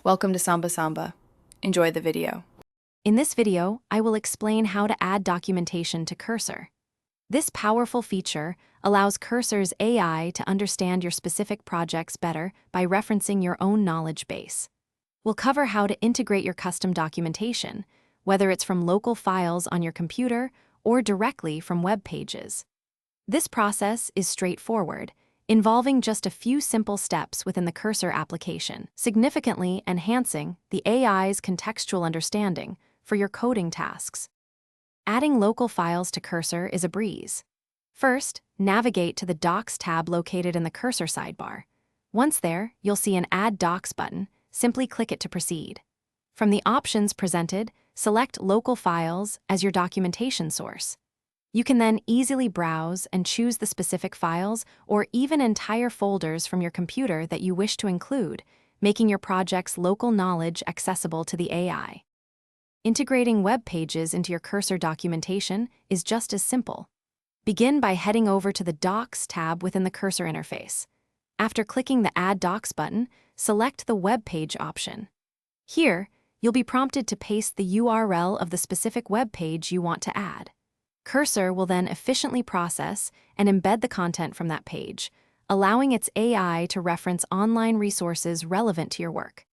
Welcome to Samba Samba. Enjoy the video. In this video, I will explain how to add documentation to Cursor. This powerful feature allows Cursor's AI to understand your specific projects better by referencing your own knowledge base. We'll cover how to integrate your custom documentation, whether it's from local files on your computer or directly from web pages. This process is straightforward, involving just a few simple steps within the Cursor application, significantly enhancing the AI's contextual understanding for your coding tasks. Adding local files to Cursor is a breeze. First, navigate to the Docs tab located in the Cursor sidebar. Once there, you'll see an Add Docs button. Simply click it to proceed. From the options presented, select Local Files as your documentation source. You can then easily browse and choose the specific files or even entire folders from your computer that you wish to include, making your project's local knowledge accessible to the AI. Integrating web pages into your Cursor documentation is just as simple. Begin by heading over to the Docs tab within the Cursor interface. After clicking the Add Docs button, select the Web Page option. Here, you'll be prompted to paste the URL of the specific web page you want to add. Cursor will then efficiently process and embed the content from that page, allowing its AI to reference online resources relevant to your work.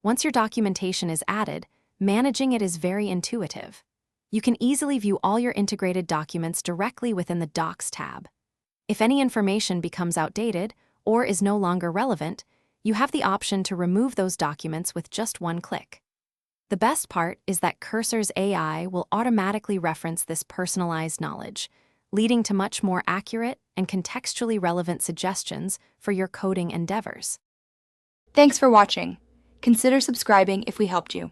Once your documentation is added, managing it is very intuitive. You can easily view all your integrated documents directly within the Docs tab. If any information becomes outdated or is no longer relevant, you have the option to remove those documents with just one click. The best part is that Cursor's AI will automatically reference this personalized knowledge, leading to much more accurate and contextually relevant suggestions for your coding endeavors. Thanks for watching. Consider subscribing if we helped you.